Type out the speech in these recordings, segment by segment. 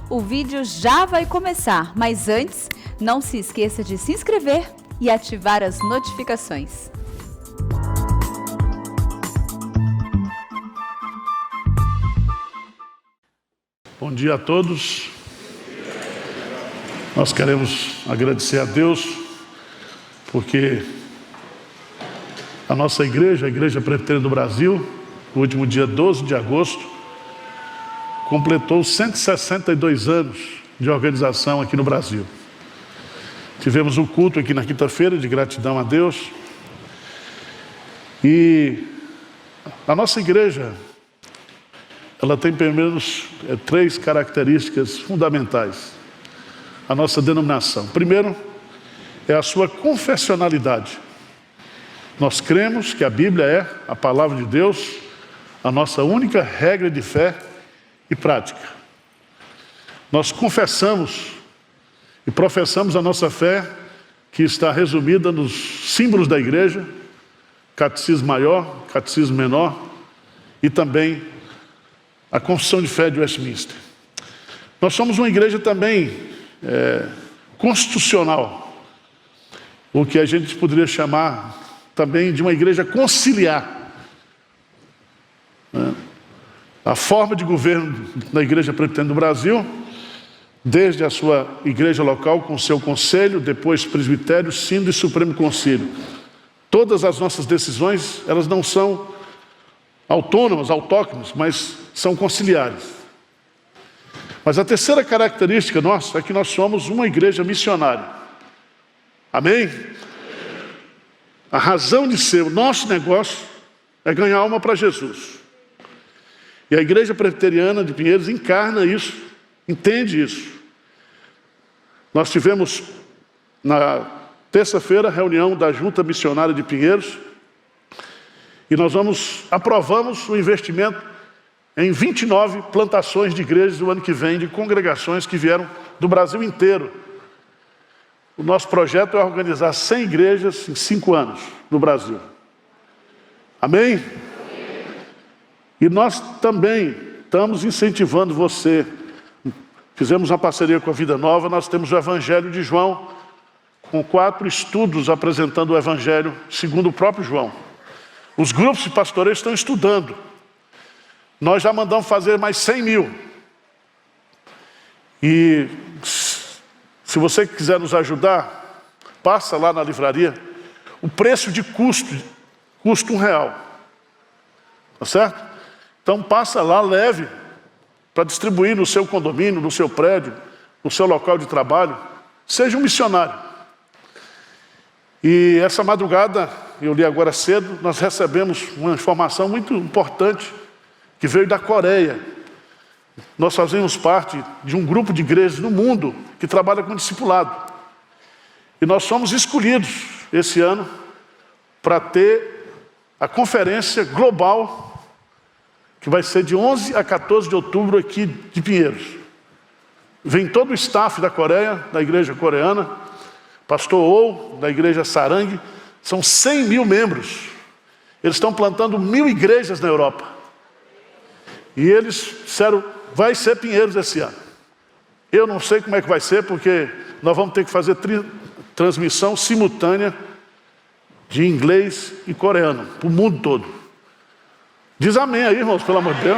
O vídeo já vai começar, mas antes, não se esqueça de se inscrever e ativar as notificações. Bom dia a todos. Nós queremos agradecer a Deus, porque a nossa igreja, a Igreja Presbiteriana do Brasil, no último dia 12 de agosto, completou 162 anos de organização aqui no Brasil. Tivemos um culto aqui na quinta-feira de gratidão a Deus. E a nossa igreja, ela tem pelo menos 3 características fundamentais. A nossa denominação. Primeiro, é a sua confessionalidade. Nós cremos que a Bíblia é a palavra de Deus, a nossa única regra de fé e prática. Nós confessamos e professamos a nossa fé, que está resumida nos símbolos da igreja, catecismo maior, catecismo menor e também a confissão de fé de Westminster. Nós somos uma igreja também constitucional, o que a gente poderia chamar também de uma igreja conciliar. A forma de governo da Igreja Presbiteriana do Brasil, desde a sua igreja local com seu conselho, depois presbitério, sínodo e supremo concílio. Todas as nossas decisões, elas não são autônomas, autóctones, mas são conciliares. Mas a terceira característica nossa é que nós somos uma igreja missionária. Amém? A razão de ser o nosso negócio é ganhar alma para Jesus. E a Igreja Presbiteriana de Pinheiros encarna isso, entende isso. Nós tivemos na terça-feira a reunião da Junta Missionária de Pinheiros e nós aprovamos o investimento em 29 plantações de igrejas do ano que vem, de congregações que vieram do Brasil inteiro. O nosso projeto é organizar 100 igrejas em 5 anos no Brasil. Amém? E nós também estamos incentivando você. Fizemos uma parceria com a Vida Nova, nós temos o Evangelho de João, com 4 estudos apresentando o Evangelho segundo o próprio João. Os grupos de pastoreio estão estudando. Nós já mandamos fazer mais 100 mil. E se você quiser nos ajudar, passa lá na livraria. O preço de custa R$1. Tá certo? Então passa lá, leve para distribuir no seu condomínio, no seu prédio, no seu local de trabalho. Seja um missionário. E essa madrugada, eu li agora cedo, nós recebemos uma informação muito importante que veio da Coreia. Nós fazemos parte de um grupo de igrejas no mundo que trabalha com discipulado. E nós fomos escolhidos esse ano para ter a conferência global que vai ser de 11 a 14 de outubro aqui de Pinheiros. Vem todo o staff da Coreia, da igreja coreana, pastor Oh, da igreja Sarang, são 100 mil membros. Eles estão plantando 1000 igrejas na Europa. E eles disseram, vai ser Pinheiros esse ano. Eu não sei como é que vai ser, porque nós vamos ter que fazer transmissão simultânea de inglês e coreano, para o mundo todo. Diz amém aí, irmãos, pelo amor de Deus.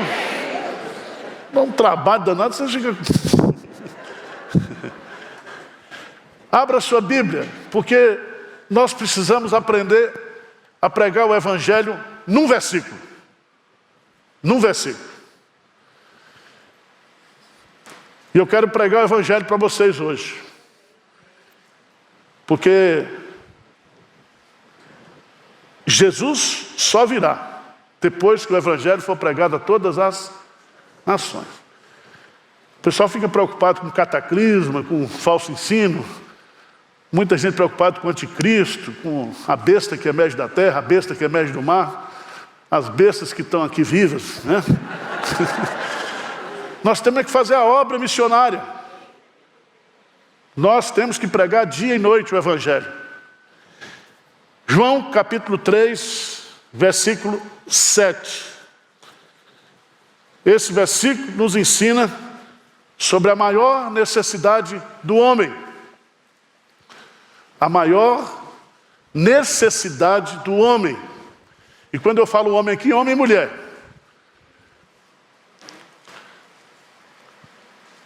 Dá um trabalho danado, você chega... Abra sua Bíblia, porque nós precisamos aprender a pregar o Evangelho num versículo. Num versículo. E eu quero pregar o Evangelho para vocês hoje. Porque Jesus só virá depois que o Evangelho for pregado a todas as nações. O pessoal fica preocupado com cataclisma, com falso ensino. Muita gente preocupada com o anticristo, com a besta que emerge da terra, a besta que emerge do mar, as bestas que estão aqui vivas, né? Nós temos que fazer a obra missionária. Nós temos que pregar dia e noite o Evangelho. João capítulo 3, versículo 7. Esse versículo nos ensina sobre a maior necessidade do homem. A maior necessidade do homem. E quando eu falo homem aqui, homem e mulher.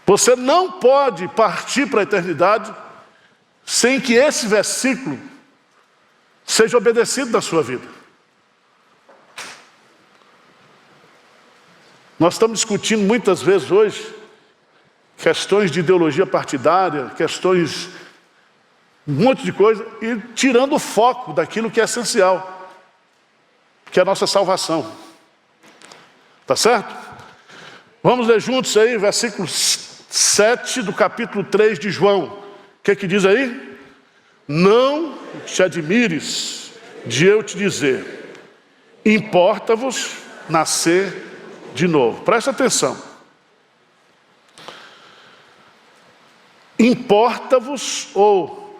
Você não pode partir para a eternidade sem que esse versículo seja obedecido na sua vida. Nós estamos discutindo muitas vezes hoje questões de ideologia partidária, questões, um monte de coisa, e tirando o foco daquilo que é essencial, que é a nossa salvação. Tá certo? Vamos ler juntos aí, versículo 7 do capítulo 3 de João. O que diz aí? Não te admires de eu te dizer, importa-vos nascer de novo. Presta atenção. Importa-vos ou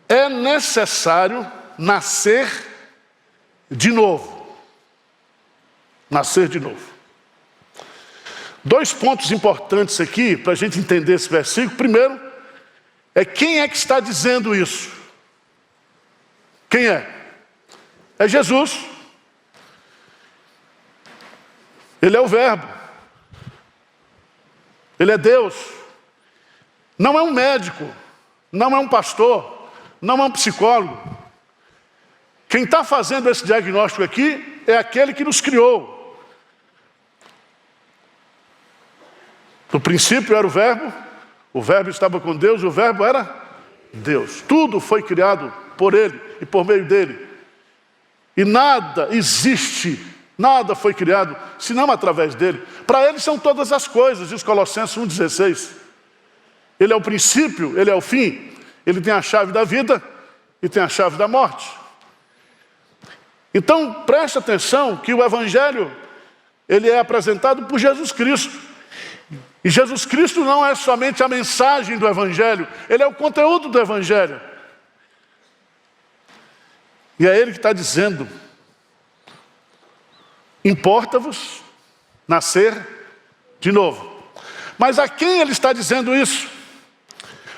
é necessário nascer de novo. Nascer de novo. Dois pontos importantes aqui para a gente entender esse versículo. Primeiro, é quem é que está dizendo isso? Quem é? É Jesus. Ele é o Verbo. Ele é Deus. Não é um médico, não é um pastor, não é um psicólogo. Quem está fazendo esse diagnóstico aqui é aquele que nos criou. No princípio era o Verbo estava com Deus, o Verbo era Deus. Tudo foi criado por Ele e por meio dEle. E nada existe, nada foi criado, senão através dEle. Para Ele são todas as coisas, diz Colossenses 1,16. Ele é o princípio, Ele é o fim. Ele tem a chave da vida e tem a chave da morte. Então, preste atenção que o Evangelho, ele é apresentado por Jesus Cristo. E Jesus Cristo não é somente a mensagem do Evangelho, Ele é o conteúdo do Evangelho. E é Ele que está dizendo, importa-vos nascer de novo. Mas a quem Ele está dizendo isso?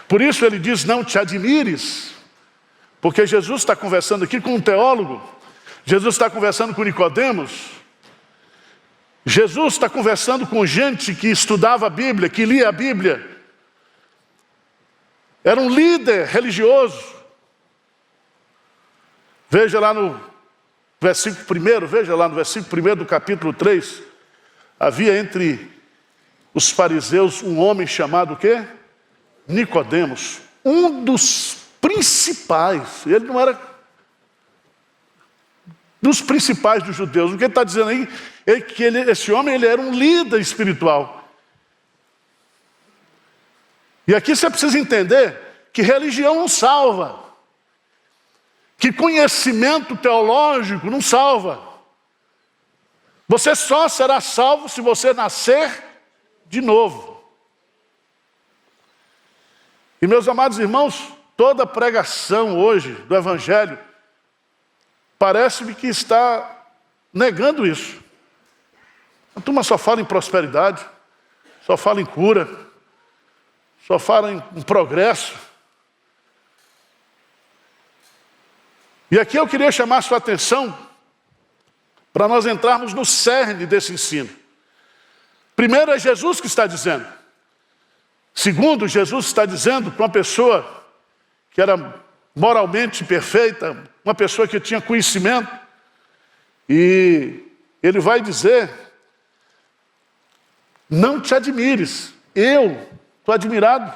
Por isso Ele diz, não te admires, porque Jesus está conversando aqui com um teólogo, Jesus está conversando com Nicodemos, Jesus está conversando com gente que estudava a Bíblia, que lia a Bíblia. Era um líder religioso. Veja lá no versículo 1, veja lá no versículo 1 do capítulo 3. Havia entre os fariseus um homem chamado o quê? Nicodemos. Um dos principais. Ele não era dos principais dos judeus. O que ele está dizendo aí é que esse homem ele era um líder espiritual. E aqui você precisa entender que religião não salva. Que conhecimento teológico não salva. Você só será salvo se você nascer de novo. E meus amados irmãos, toda pregação hoje do Evangelho parece-me que está negando isso. A turma só fala em prosperidade, só fala em cura, só fala em progresso. E aqui eu queria chamar a sua atenção para nós entrarmos no cerne desse ensino. Primeiro é Jesus que está dizendo. Segundo, Jesus está dizendo para uma pessoa que era moralmente perfeita, uma pessoa que tinha conhecimento, e ele vai dizer, não te admires, eu estou admirado.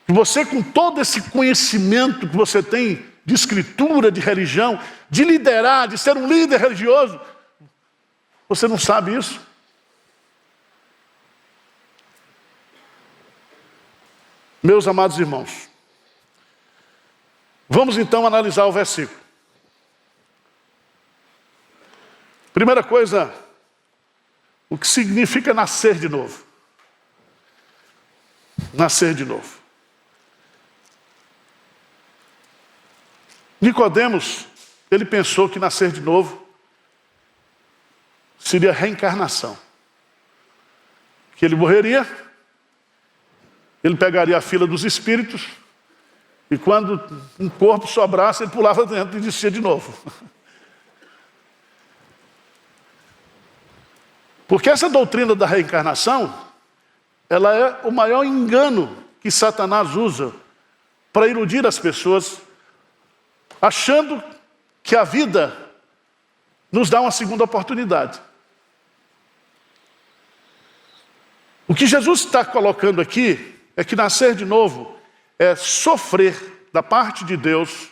E você com todo esse conhecimento que você tem de escritura, de religião, de liderar, de ser um líder religioso, você não sabe isso? Meus amados irmãos, vamos então analisar o versículo. Primeira coisa, o que significa nascer de novo? Nascer de novo. Nicodemos, ele pensou que nascer de novo seria reencarnação. que ele morreria, ele pegaria a fila dos espíritos, e quando um corpo sobrasse, ele pulava dentro e descia de novo. Porque essa doutrina da reencarnação, ela é o maior engano que Satanás usa para iludir as pessoas, achando que a vida nos dá uma segunda oportunidade. O que Jesus está colocando aqui é que nascer de novo é sofrer da parte de Deus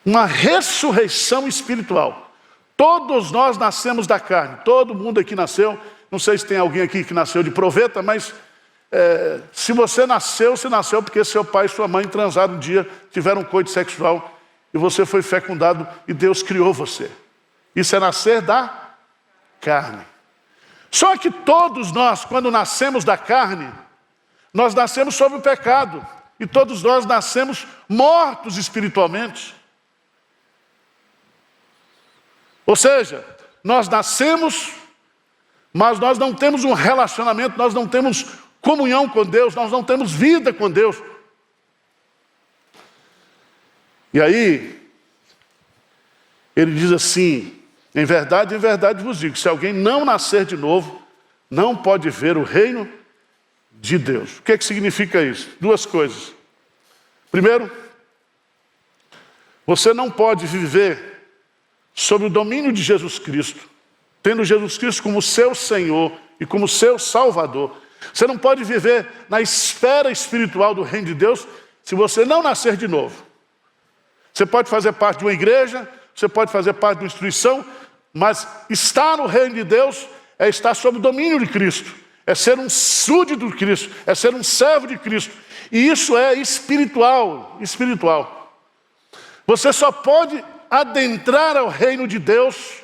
uma ressurreição espiritual. Todos nós nascemos da carne, todo mundo aqui nasceu. Não sei se tem alguém aqui que nasceu de proveta, mas se você nasceu, você nasceu porque seu pai e sua mãe transaram um dia, tiveram um coito sexual e você foi fecundado e Deus criou você. Isso é nascer da carne. Só que todos nós, quando nascemos da carne, nós nascemos sob o pecado e todos nós nascemos mortos espiritualmente. Ou seja, nós nascemos, mas nós não temos um relacionamento, nós não temos comunhão com Deus, nós não temos vida com Deus. E aí, ele diz assim, em verdade vos digo, se alguém não nascer de novo, não pode ver o reino de Deus. O que significa isso? Duas coisas. Primeiro, você não pode viver sob o domínio de Jesus Cristo, tendo Jesus Cristo como seu Senhor e como seu Salvador. Você não pode viver na esfera espiritual do reino de Deus se você não nascer de novo. Você pode fazer parte de uma igreja, você pode fazer parte de uma instituição, mas estar no reino de Deus é estar sob o domínio de Cristo, é ser um súdito de Cristo, é ser um servo de Cristo. E isso é espiritual. Você só pode adentrar ao reino de Deus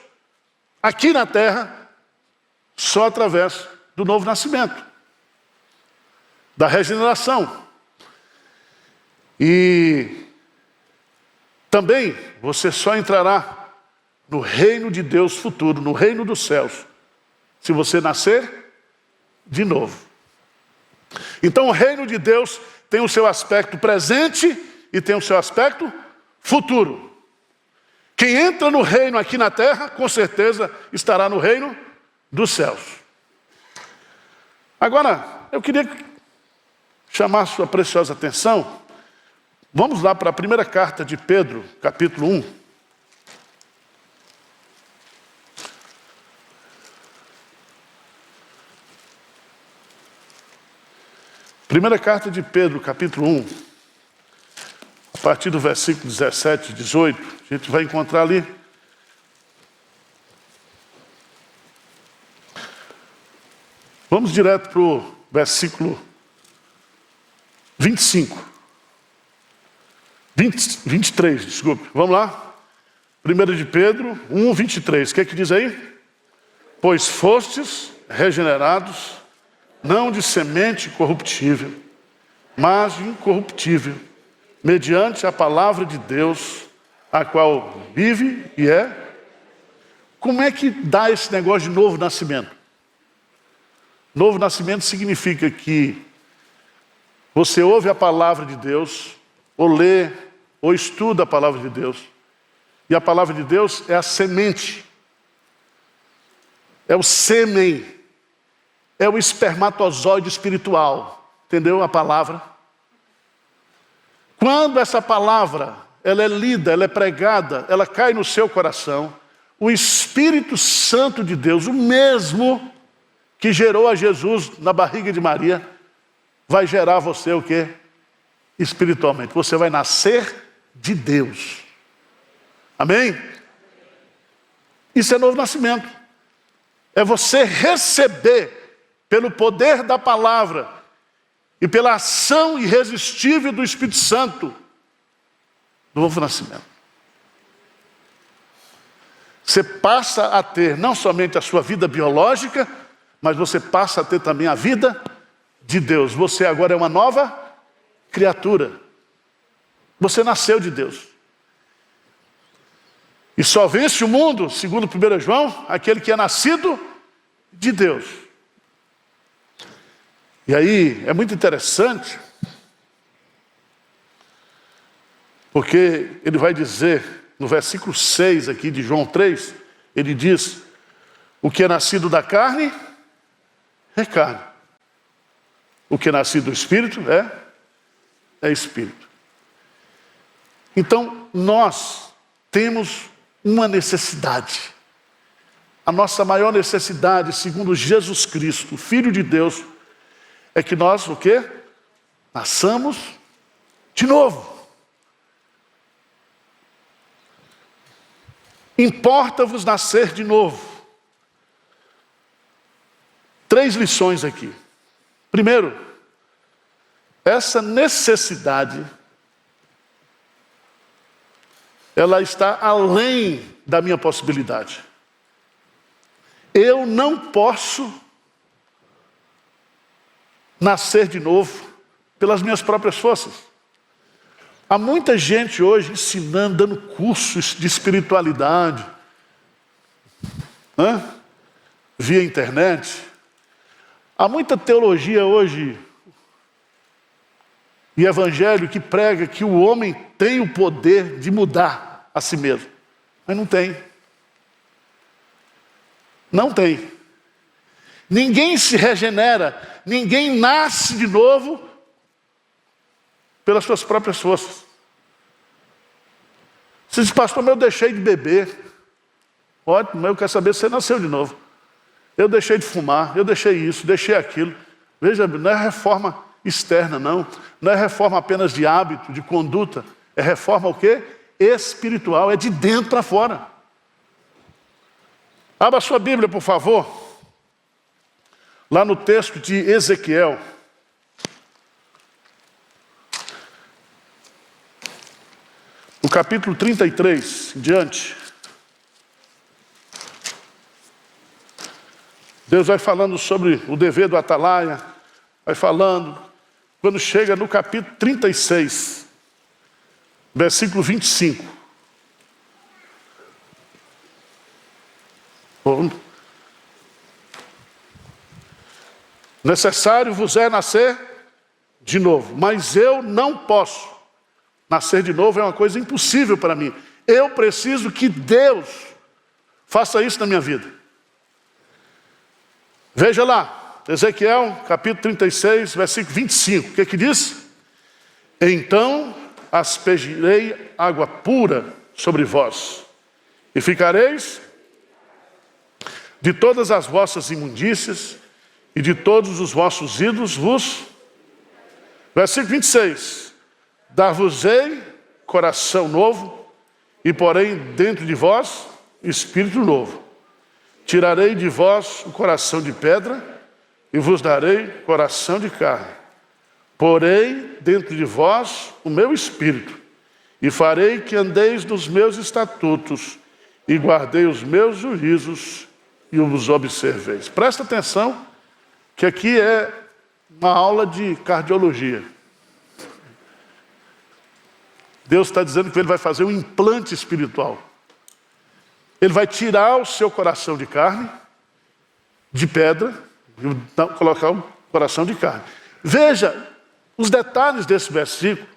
aqui na terra só através do novo nascimento, da regeneração. E também você só entrará no reino de Deus futuro, no reino dos céus, se você nascer de novo. Então o reino de Deus tem o seu aspecto presente e tem o seu aspecto futuro. Quem entra no reino aqui na terra, com certeza estará no reino dos céus. Agora, eu queria chamar a sua preciosa atenção. Vamos lá para a primeira carta de Pedro, capítulo 1. Primeira carta de Pedro, capítulo 1. A partir do versículo 17, 18, a gente vai encontrar ali. Vamos direto para o versículo 23, desculpe. Vamos lá? 1 de Pedro 1, 23. O que é que diz aí? Pois fostes regenerados, não de semente corruptível, mas de incorruptível, mediante a palavra de Deus, a qual vive e é. Como é que dá esse negócio de novo nascimento? Novo nascimento significa que você ouve a palavra de Deus, ou lê, ou estuda a palavra de Deus. E a palavra de Deus é a semente, é o sêmen, é o espermatozoide espiritual. Entendeu a palavra? Quando essa palavra, ela é lida, ela é pregada, ela cai no seu coração, o Espírito Santo de Deus, o mesmo que gerou a Jesus na barriga de Maria, vai gerar você o quê? Espiritualmente. Você vai nascer de Deus. Amém? Isso é novo nascimento. É você receber, pelo poder da palavra, e pela ação irresistível do Espírito Santo, novo nascimento. Você passa a ter não somente a sua vida biológica, mas você passa a ter também a vida de Deus. Você agora é uma nova criatura. Você nasceu de Deus. E só vence o mundo, segundo 1 João, aquele que é nascido de Deus. E aí é muito interessante, porque ele vai dizer, no versículo 6 aqui de João 3, ele diz, o que é nascido da carne, é carne. O que é nascido do Espírito, é Espírito. Então, nós temos uma necessidade. A nossa maior necessidade, segundo Jesus Cristo, Filho de Deus, é que nós, o quê? Nasçamos de novo. Importa-vos nascer de novo. 3 lições aqui. Primeiro, essa necessidade, ela está além da minha possibilidade. Eu não posso nascer de novo pelas minhas próprias forças. Há muita gente hoje ensinando, dando cursos de espiritualidade, via internet. Há muita teologia hoje e evangelho que prega que o homem tem o poder de mudar a si mesmo. Mas não tem. Não tem. Ninguém se regenera, ninguém nasce de novo pelas suas próprias forças. Você diz, pastor, mas eu deixei de beber. Ótimo, mas eu quero saber se você nasceu de novo. Eu deixei de fumar, eu deixei isso, deixei aquilo. Veja, não é reforma externa, não. Não é reforma apenas de hábito, de conduta. É reforma o quê? Espiritual, é de dentro para fora. Abra a sua Bíblia, por favor. Lá no texto de Ezequiel. No capítulo 33, em diante. Deus vai falando sobre o dever do atalaia, vai falando. Quando chega no capítulo 36, versículo 25. Necessário vos é nascer de novo, mas eu não posso. Nascer de novo é uma coisa impossível para mim. Eu preciso que Deus faça isso na minha vida. Veja lá, Ezequiel, capítulo 36, versículo 25. O que que diz? Então aspergirei água pura sobre vós, e ficareis de todas as vossas imundícias, e de todos os vossos ídolos vos... Versículo 26. Dar-vos-ei coração novo, e porém dentro de vós espírito novo. Tirarei de vós o coração de pedra, e vos darei coração de carne. Porei dentro de vós o meu espírito, e farei que andeis nos meus estatutos, e guardei os meus juízos, e os observeis. Presta atenção, que aqui é uma aula de cardiologia. Deus está dizendo que Ele vai fazer um implante espiritual. Ele vai tirar o seu coração de carne, de pedra, e colocar um coração de carne. Veja os detalhes desse versículo.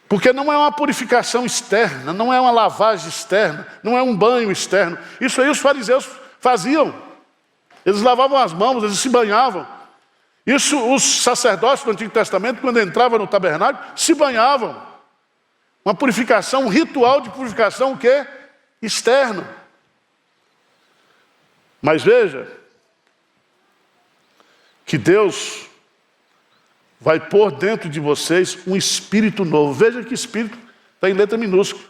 Porque não é uma purificação externa, não é uma lavagem externa, não é um banho externo. Isso aí os fariseus faziam. Eles lavavam as mãos, eles se banhavam. Isso os sacerdotes do Antigo Testamento, quando entravam no tabernáculo, se banhavam. Uma purificação, um ritual de purificação, o quê? Externo. Mas veja, que Deus vai pôr dentro de vocês um espírito novo. Veja que espírito está em letra minúscula.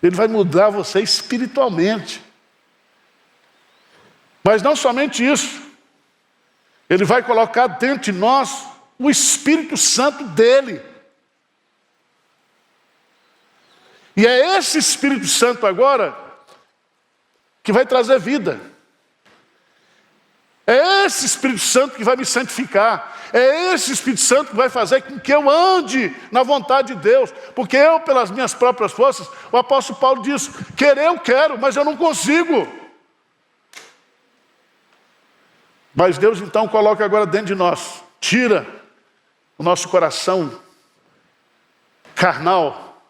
Ele vai mudar você espiritualmente. Mas não somente isso. Ele vai colocar dentro de nós o Espírito Santo dele. E é esse Espírito Santo agora que vai trazer vida. É esse Espírito Santo que vai me santificar. É esse Espírito Santo que vai fazer com que eu ande na vontade de Deus. Porque eu, pelas minhas próprias forças, o apóstolo Paulo diz, querer eu quero, mas eu não consigo. Mas Deus então coloca agora dentro de nós, tira o nosso coração carnal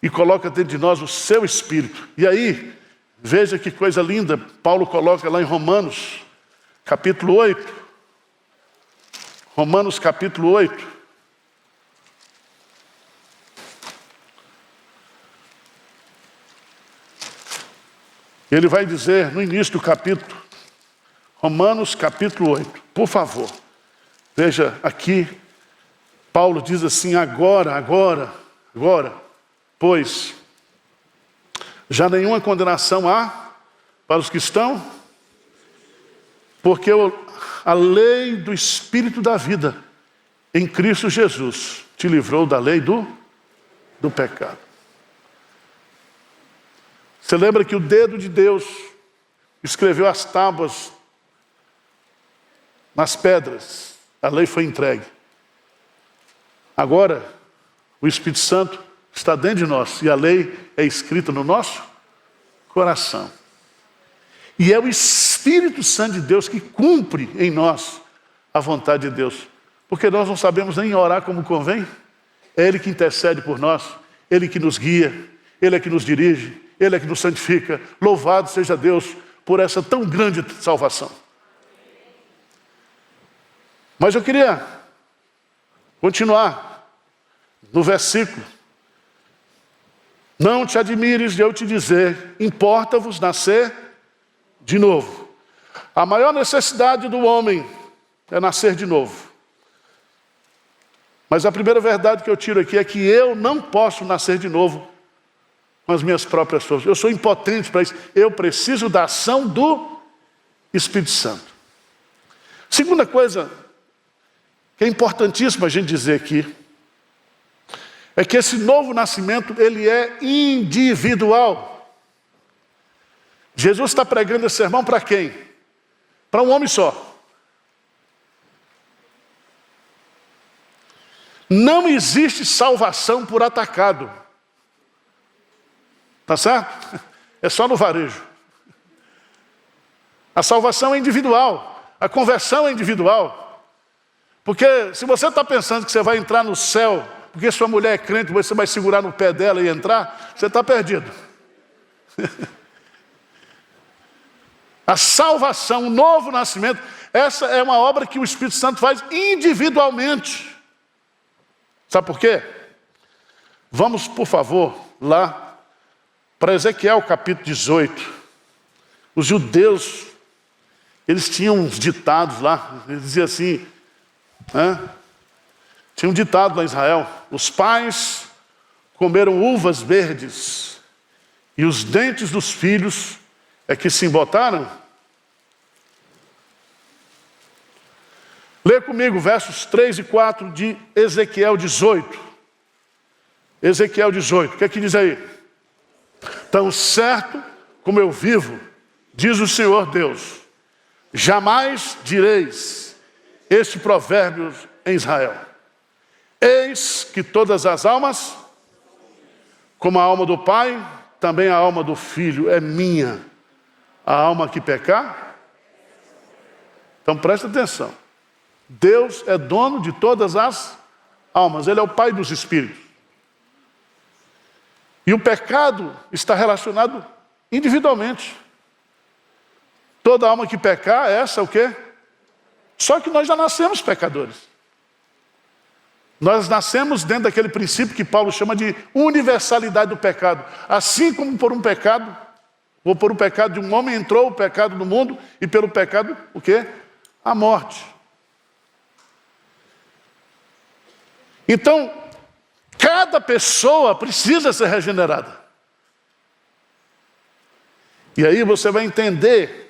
e coloca dentro de nós o seu espírito. E aí, veja que coisa linda, Paulo coloca lá em Romanos, capítulo 8. Romanos, capítulo 8. Ele vai dizer no início do capítulo, Romanos capítulo 8, por favor, veja aqui, Paulo diz assim, agora, pois, já nenhuma condenação há para os que estão, porque a lei do Espírito da vida em Cristo Jesus te livrou da lei do pecado. Você lembra que o dedo de Deus escreveu as tábuas nas pedras, a lei foi entregue. Agora, o Espírito Santo está dentro de nós e a lei é escrita no nosso coração. E é o Espírito Santo de Deus que cumpre em nós a vontade de Deus. Porque nós não sabemos nem orar como convém. É Ele que intercede por nós, Ele que nos guia, Ele é que nos dirige, Ele é que nos santifica. Louvado seja Deus por essa tão grande salvação. Mas eu queria continuar no versículo. Não te admires de eu te dizer, importa-vos nascer de novo. A maior necessidade do homem é nascer de novo. Mas a primeira verdade que eu tiro aqui é que eu não posso nascer de novo com as minhas próprias forças. Eu sou impotente para isso. Eu preciso da ação do Espírito Santo. Segunda coisa que é importantíssimo a gente dizer aqui, é que esse novo nascimento, ele é individual. Jesus está pregando esse sermão para quem? Para um homem só. Não existe salvação por atacado. Tá certo? É só no varejo. A salvação é individual. A conversão é individual. Porque se você está pensando que você vai entrar no céu, porque sua mulher é crente, você vai segurar no pé dela e entrar, você está perdido. A salvação, o novo nascimento, essa é uma obra que o Espírito Santo faz individualmente. Sabe por quê? Vamos, por favor, lá para Ezequiel capítulo 18. Os judeus, eles tinham uns ditados lá, eles diziam assim, tinha um ditado lá em Israel, os pais comeram uvas verdes e os dentes dos filhos é que se embotaram. Lê comigo versos 3 e 4 de Ezequiel 18. Ezequiel 18, o que é que diz aí? Tão certo como eu vivo, diz o Senhor Deus, jamais direis este provérbio em Israel. Eis que todas as almas, como a alma do pai, também a alma do filho é minha. A alma que pecar. Então presta atenção. Deus é dono de todas as almas. Ele é o pai dos espíritos. E o pecado está relacionado individualmente. Toda alma que pecar, essa é o quê? Só que nós já nascemos pecadores. Nós nascemos dentro daquele princípio que Paulo chama de universalidade do pecado. Assim como por um pecado, ou por um pecado de um homem entrou o pecado no mundo, e pelo pecado, o quê? A morte. Então, cada pessoa precisa ser regenerada. E aí você vai entender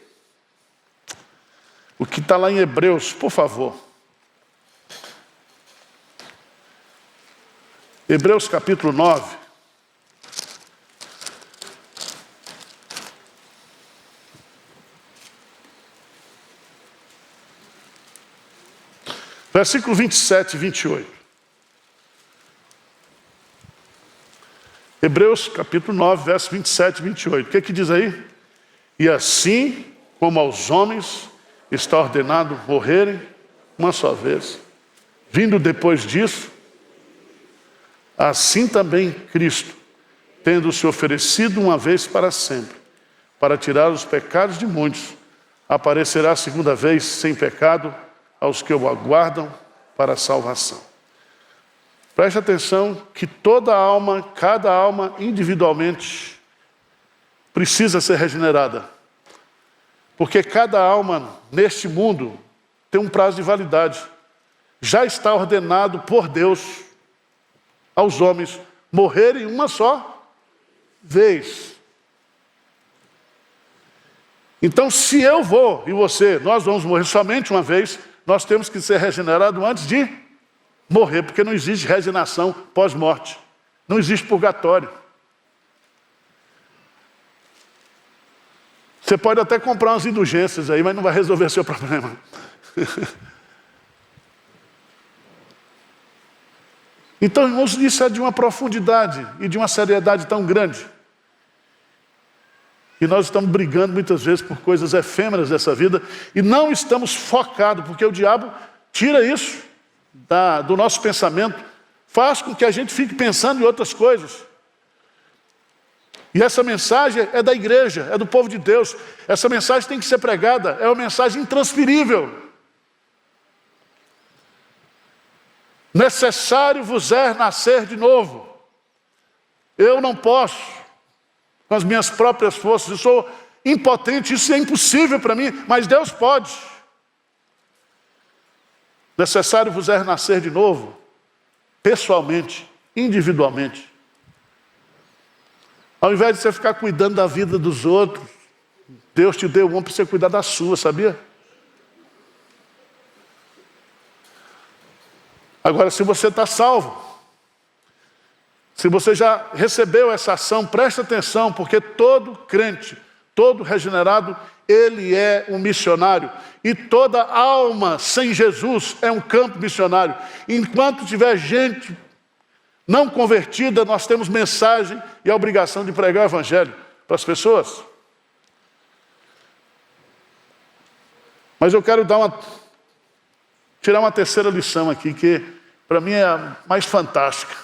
o que está lá em Hebreus, por favor. Hebreus capítulo 9. Versículo 27 e 28. Hebreus capítulo 9, verso 27 e 28. O que é que diz aí? E assim como aos homens está ordenado morrerem uma só vez. Vindo depois disso, assim também Cristo, tendo se oferecido uma vez para sempre, para tirar os pecados de muitos, aparecerá a segunda vez sem pecado aos que o aguardam para a salvação. Preste atenção que toda alma, cada alma individualmente, precisa ser regenerada. Porque cada alma neste mundo tem um prazo de validade. Já está ordenado por Deus aos homens morrerem uma só vez. Então, se eu vou e você, nós vamos morrer somente uma vez, nós temos que ser regenerados antes de morrer, porque não existe regeneração pós-morte. Não existe purgatório. Você pode até comprar umas indulgências aí, mas não vai resolver seu problema. Então, irmãos, isso é de uma profundidade e de uma seriedade tão grande. E nós estamos brigando muitas vezes por coisas efêmeras dessa vida e não estamos focados, porque o diabo tira isso do nosso pensamento, faz com que a gente fique pensando em outras coisas. E essa mensagem é da igreja, é do povo de Deus. Essa mensagem tem que ser pregada, é uma mensagem intransferível. Necessário vos é nascer de novo. Eu não posso, com as minhas próprias forças, eu sou impotente, isso é impossível para mim, mas Deus pode. Necessário vos é nascer de novo, pessoalmente, individualmente. Ao invés de você ficar cuidando da vida dos outros, Deus te deu um para você cuidar da sua, sabia? Agora, se você está salvo, se você já recebeu essa ação, preste atenção, porque todo crente, todo regenerado, ele é um missionário. E toda alma sem Jesus é um campo missionário. Enquanto tiver gente não convertida, nós temos mensagem e a obrigação de pregar o evangelho para as pessoas. Mas eu quero tirar uma terceira lição aqui, que para mim é a mais fantástica.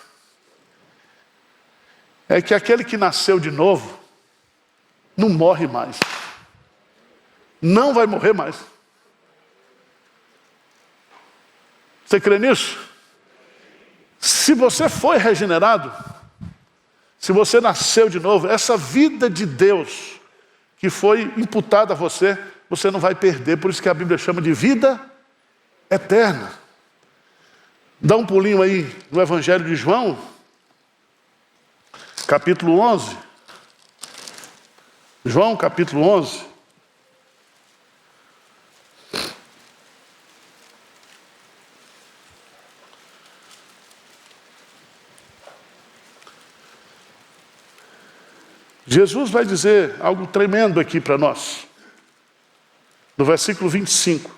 É que aquele que nasceu de novo não morre mais. Não vai morrer mais. Você crê nisso? Se você foi regenerado, se você nasceu de novo, essa vida de Deus que foi imputada a você, você não vai perder. Por isso que a Bíblia chama de vida eterna. Dá um pulinho aí no Evangelho de João, capítulo 11. João, capítulo 11. Jesus vai dizer algo tremendo aqui para nós. No versículo 25.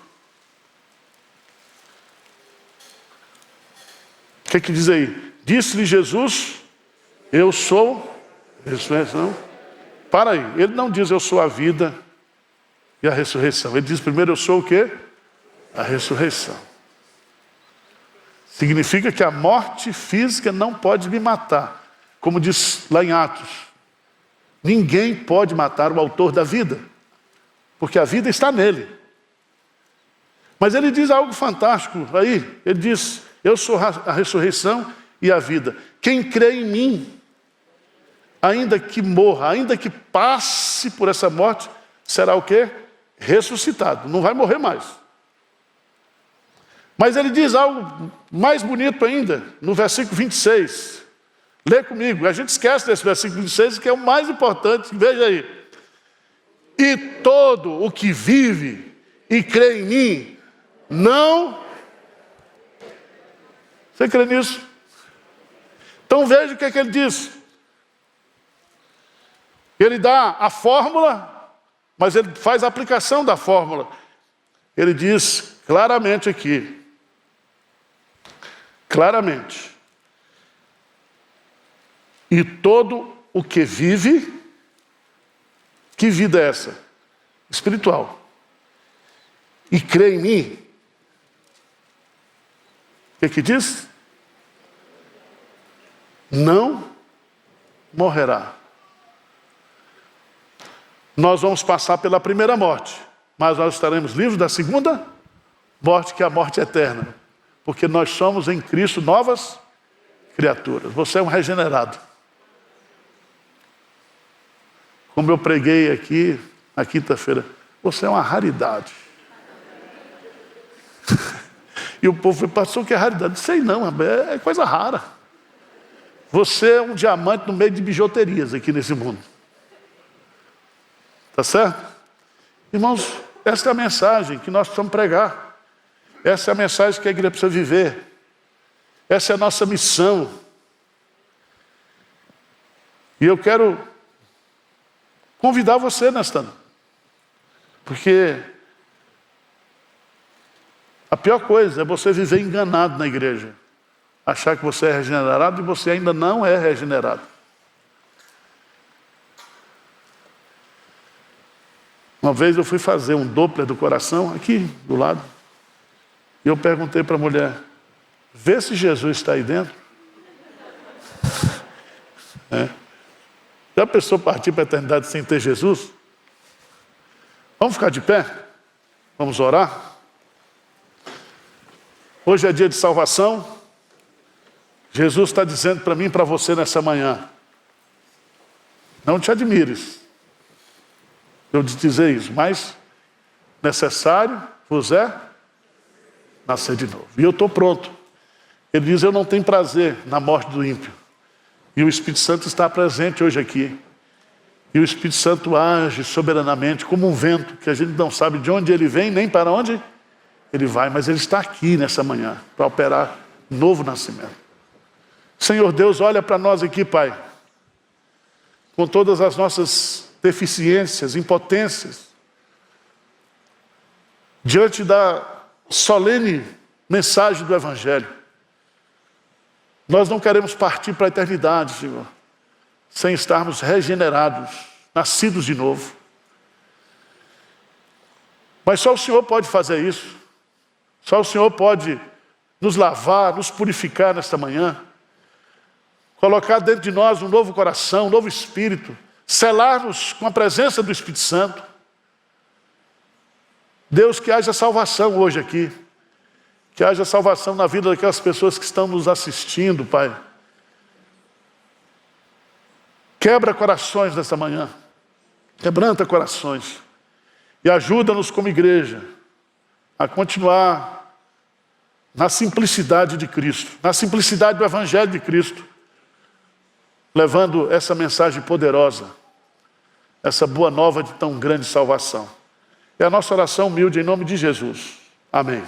O que diz aí? Disse-lhe Jesus, eu sou a ressurreição. Para aí, ele não diz eu sou a vida e a ressurreição. Ele diz primeiro eu sou o quê? A ressurreição. Significa que a morte física não pode me matar. Como diz lá em Atos. Ninguém pode matar o autor da vida, porque a vida está nele. Mas ele diz algo fantástico aí. Ele diz, eu sou a ressurreição e a vida. Quem crê em mim, ainda que morra, ainda que passe por essa morte, será o quê? Ressuscitado, não vai morrer mais. Mas ele diz algo mais bonito ainda, no versículo 26. Lê comigo, a gente esquece desse versículo 26, que é o mais importante, veja aí. E todo o que vive e crê em mim, não... Você crê nisso? Então veja o que é que ele diz. Ele dá a fórmula, mas ele faz a aplicação da fórmula. Ele diz claramente aqui, claramente, e todo o que vive, que vida é essa? Espiritual. e crê em mim, o que diz? Não morrerá. Nós vamos passar pela primeira morte, mas nós estaremos livres da segunda morte, que é a morte eterna. Porque nós somos em Cristo novas criaturas. Você é um regenerado. Como eu preguei aqui na quinta-feira, você é uma raridade. E o povo falou, pastor, que é raridade? Não sei não, é coisa rara. Você é um diamante no meio de bijuterias aqui nesse mundo. Tá certo? Irmãos, essa é a mensagem que nós precisamos pregar. Essa é a mensagem que a igreja precisa viver. Essa é a nossa missão. E eu quero convidar você nesta noite. Porque a pior coisa é você viver enganado na igreja. Achar que você é regenerado e você ainda não é regenerado. Uma vez eu fui fazer um Doppler do coração, aqui do lado. E eu perguntei para a mulher, vê se Jesus está aí dentro. Já a pessoa partir para a eternidade sem ter Jesus? Vamos ficar de pé? Vamos orar? Hoje é dia de salvação. Jesus está dizendo para mim e para você nessa manhã, não te admires eu te dizer isso, mas necessário vos é nascer de novo. E eu estou pronto. Ele diz, eu não tenho prazer na morte do ímpio. E o Espírito Santo está presente hoje aqui. E o Espírito Santo age soberanamente como um vento, que a gente não sabe de onde ele vem, nem para onde ele vai, mas ele está aqui nessa manhã, para operar novo nascimento. Senhor Deus, olha para nós aqui, Pai, com todas as nossas deficiências, impotências, diante da solene mensagem do Evangelho. Nós não queremos partir para a eternidade, Senhor, sem estarmos regenerados, nascidos de novo. Mas só o Senhor pode fazer isso. Só o Senhor pode nos lavar, nos purificar nesta manhã, colocar dentro de nós um novo coração, um novo espírito, selar-nos com a presença do Espírito Santo. Deus, que haja salvação hoje aqui, que haja salvação na vida daquelas pessoas que estão nos assistindo, Pai. Quebra corações nesta manhã, quebranta corações, e ajuda-nos como igreja a continuar na simplicidade de Cristo, na simplicidade do Evangelho de Cristo, levando essa mensagem poderosa, essa boa nova de tão grande salvação. É a nossa oração humilde em nome de Jesus. Amém.